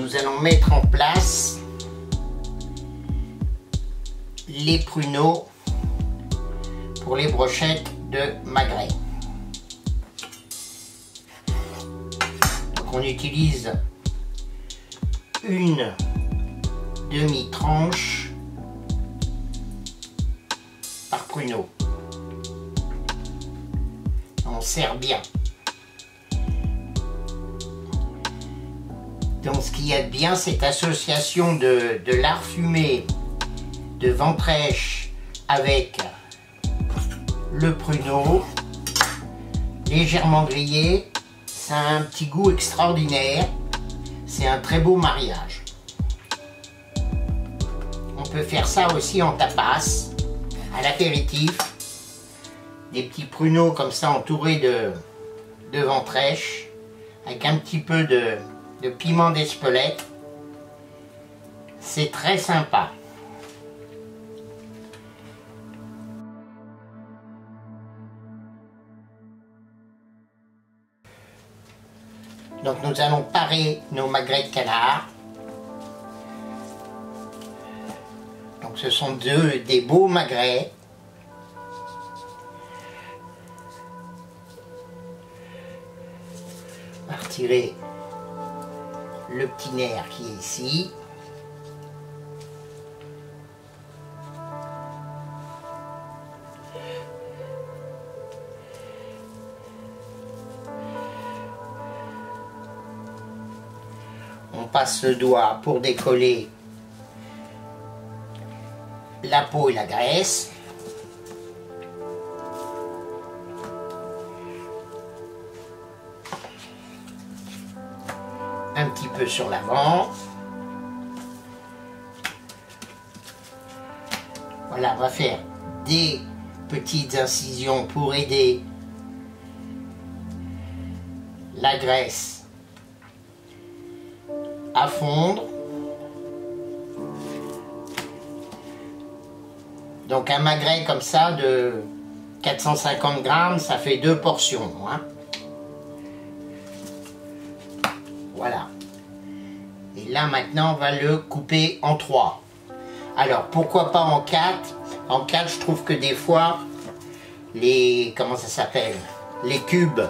nous allons mettre en place les pruneaux pour les brochettes de magret. Donc on utilise une demi-tranche par pruneau. On serre bien. Donc ce qu'il y a de bien, cette association de lard fumé, de ventrèche avec le pruneau, légèrement grillé, ça a un petit goût extraordinaire. C'est un très beau mariage. On peut faire ça aussi en tapas, à l'apéritif. Des petits pruneaux comme ça entourés de ventrèche, avec un petit peu de piment d'Espelette. C'est très sympa. Donc nous allons parer nos magrets de canard. Donc ce sont des beaux magrets. On va retirer le petit nerf qui est ici. passe le doigt pour décoller la peau et la graisse. Un petit peu sur l'avant. Voilà, on va faire des petites incisions pour aider la graisse à fondre. Donc un magret comme ça de 450 grammes, ça fait 2 portions. Hein. Voilà. Et là maintenant on va le couper en 3. Alors pourquoi pas en 4? En 4 je trouve que des fois les, comment ça s'appelle, les cubes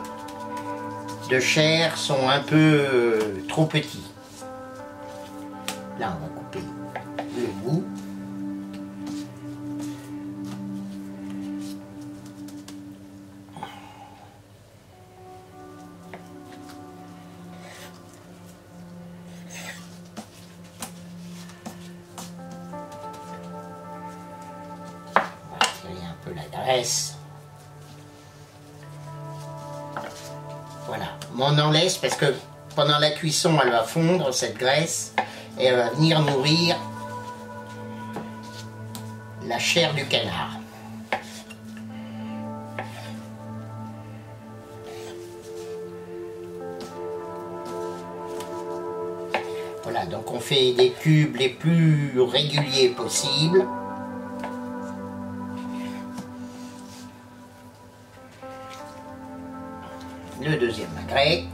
de chair sont un peu trop petits. Là on va couper le bout. La graisse. Voilà, on en laisse parce que pendant la cuisson elle va fondre cette graisse et elle va venir nourrir la chair du canard. Voilà, donc on fait des cubes les plus réguliers possibles. Le deuxième magret.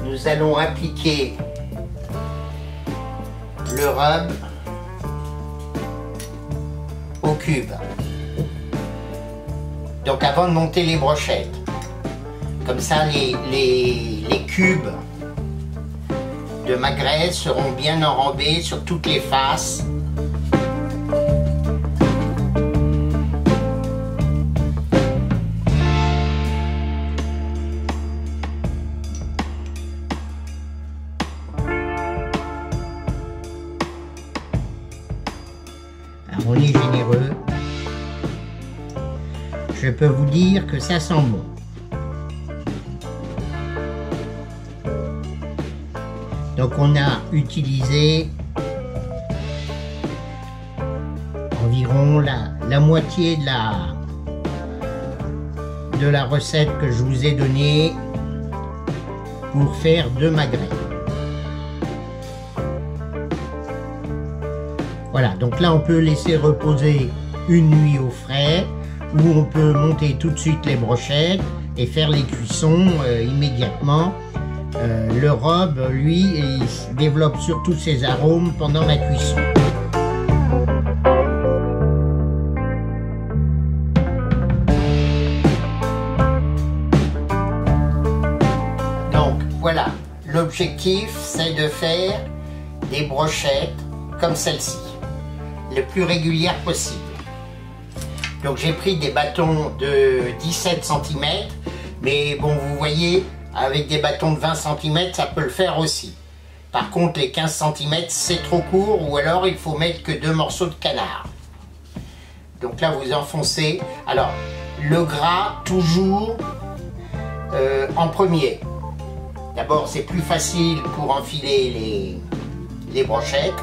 Nous allons appliquer le rub au cube. Donc avant de monter les brochettes, comme ça les cubes de magret seront bien enrobés sur toutes les faces. On est généreux. Je peux vous dire que ça sent bon. Donc on a utilisé environ la moitié de la recette que je vous ai donnée pour faire 2 magrets. Voilà, donc là on peut laisser reposer une nuit au frais ou on peut monter tout de suite les brochettes et faire les cuissons immédiatement. Le rub, lui, il développe surtout ses arômes pendant la cuisson. Donc voilà, l'objectif c'est de faire des brochettes comme celle-ci, le plus régulière possible. Donc j'ai pris des bâtons de 17 cm, mais bon, vous voyez, avec des bâtons de 20 cm, ça peut le faire aussi. Par contre, les 15 cm, c'est trop court, ou alors il faut mettre que 2 morceaux de canard. Donc là, vous enfoncez. Alors, le gras, toujours en premier. D'abord, c'est plus facile pour enfiler les brochettes.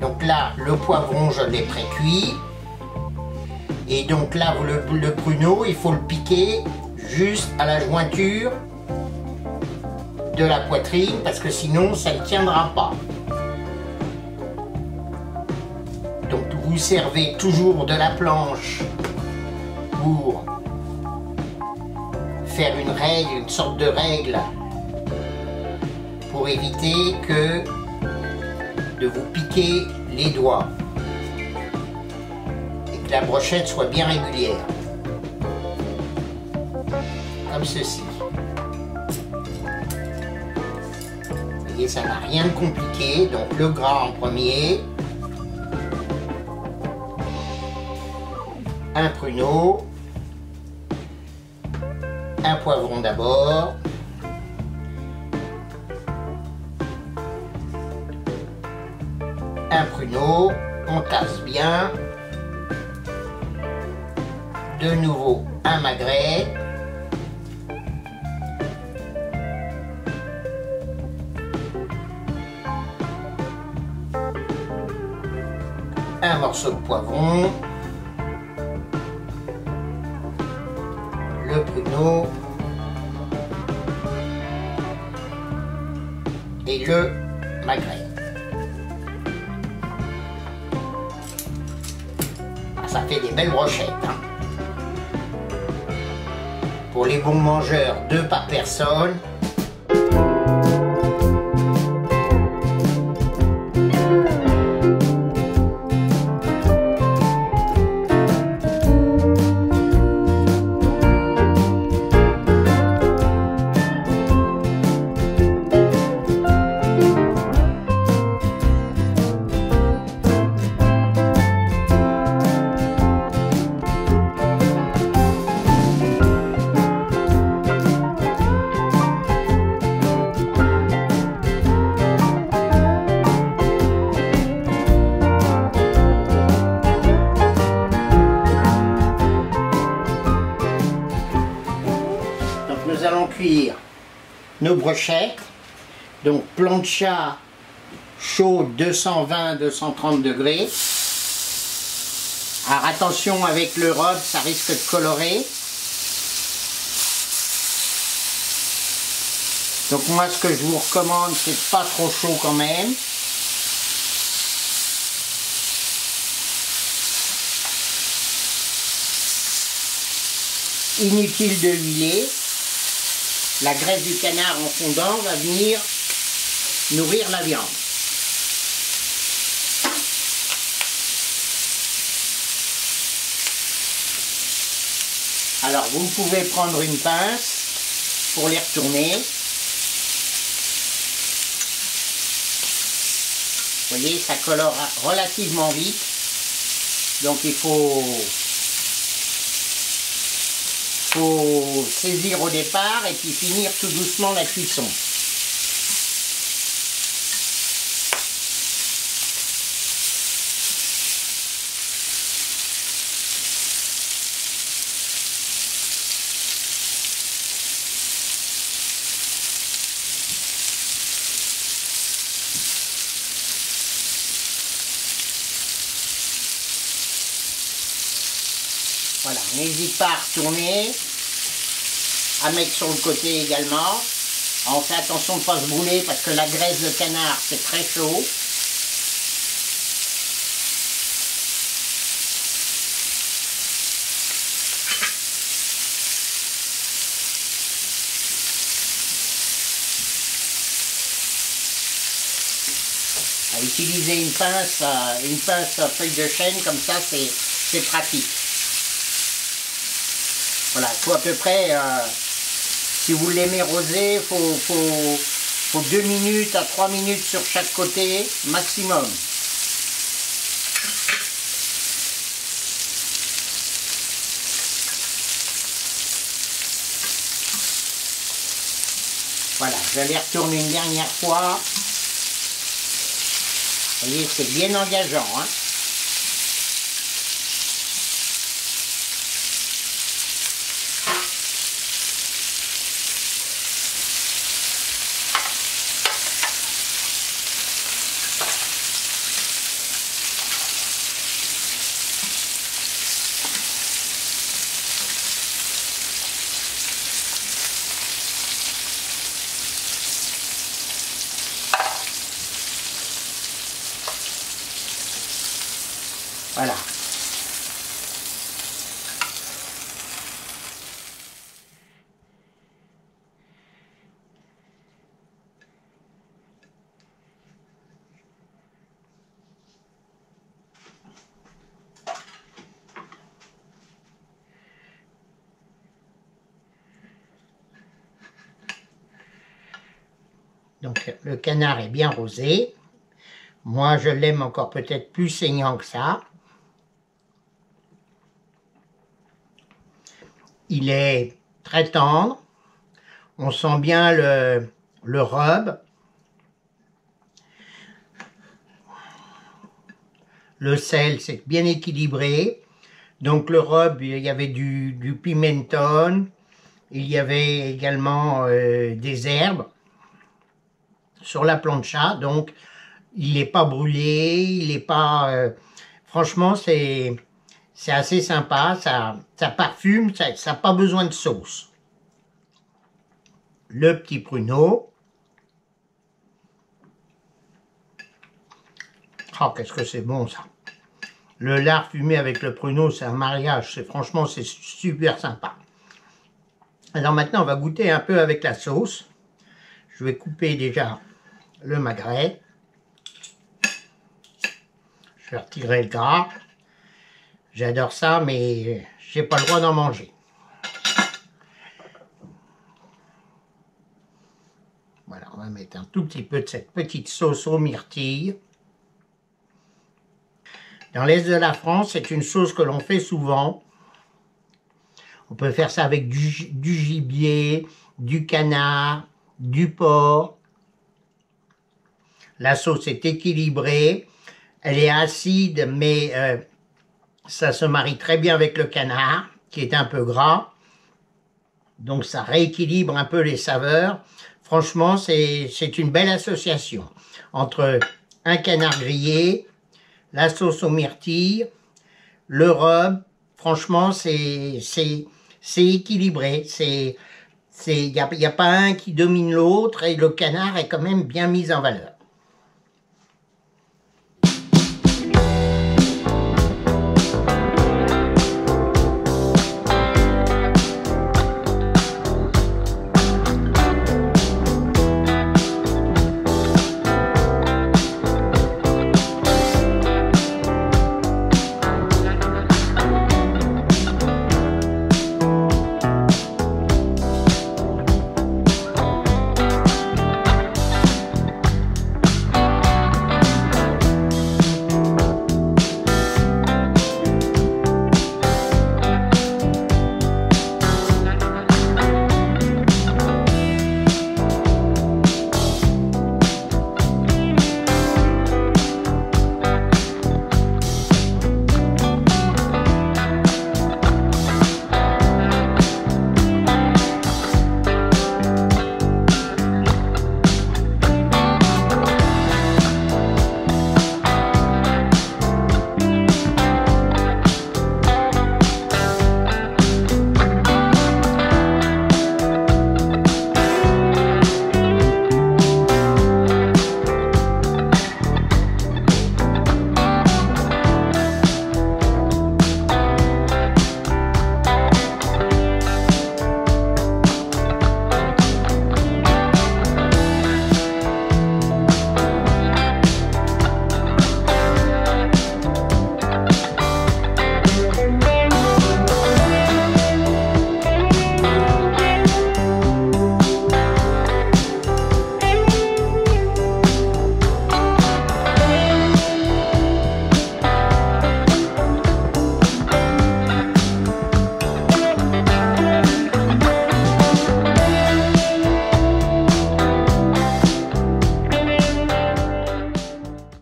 Donc là, le poivron, je l'ai pré-cuit. Et donc là, le pruneau, il faut le piquer juste à la jointure de la poitrine, parce que sinon, ça ne tiendra pas. Donc vous servez toujours de la planche pour faire une règle, une sorte de règle pour éviter de vous piquer les doigts et que la brochette soit bien régulière, comme ceci. Vous voyez, ça n'a rien de compliqué. Donc le gras en premier, un pruneau, un poivron d'abord, un pruneau, on tasse bien, de nouveau un magret, un morceau de poivron, le pruneau et le magret. Ça fait des belles brochettes, hein. Pour les bons mangeurs, 2 par personne. Nous allons cuire nos brochettes. Donc plancha chaude 220-230 degrés. Alors attention avec le rod, ça risque de colorer. Donc moi ce que je vous recommande, c'est pas trop chaud quand même. Inutile de huiler. La graisse du canard en fondant va venir nourrir la viande. Alors vous pouvez prendre une pince pour les retourner. Vous voyez, ça colore relativement vite. Donc il faut saisir au départ et puis finir tout doucement la cuisson. Voilà, n'hésite pas à retourner, à mettre sur le côté également. On fait attention de ne pas se brûler parce que la graisse de canard c'est très chaud. Utiliser une pince à feuille de chêne comme ça, c'est pratique. Voilà, il faut à peu près, si vous l'aimez rosé, faut 2 minutes à 3 minutes sur chaque côté, maximum. Voilà, je vais les retourner une dernière fois. Vous voyez, c'est bien engageant, hein. Voilà. Donc le canard est bien rosé. Moi je l'aime encore peut-être plus saignant que ça. Il est très tendre. On sent bien le rub. Le sel, c'est bien équilibré. Donc le rub, il y avait du pimenton. Il y avait également des herbes sur la plancha. Donc il n'est pas brûlé, il n'est pas... franchement, c'est assez sympa. Ça parfume, ça n'a pas besoin de sauce. Le petit pruneau. Oh, qu'est-ce que c'est bon ça. Le lard fumé avec le pruneau, c'est un mariage. Franchement, c'est super sympa. Alors maintenant, on va goûter un peu avec la sauce. Je vais couper déjà le magret. Je vais retirer le gras. J'adore ça, mais j'ai pas le droit d'en manger. Voilà, on va mettre un tout petit peu de cette petite sauce aux myrtilles. Dans l'est de la France, c'est une sauce que l'on fait souvent. On peut faire ça avec du gibier, du canard, du porc. La sauce est équilibrée. Elle est acide, mais ça se marie très bien avec le canard, qui est un peu gras. Donc ça rééquilibre un peu les saveurs. Franchement, c'est une belle association entre un canard grillé, la sauce aux myrtilles, le rub. Franchement, c'est équilibré. Il n'y a pas un qui domine l'autre et le canard est quand même bien mis en valeur.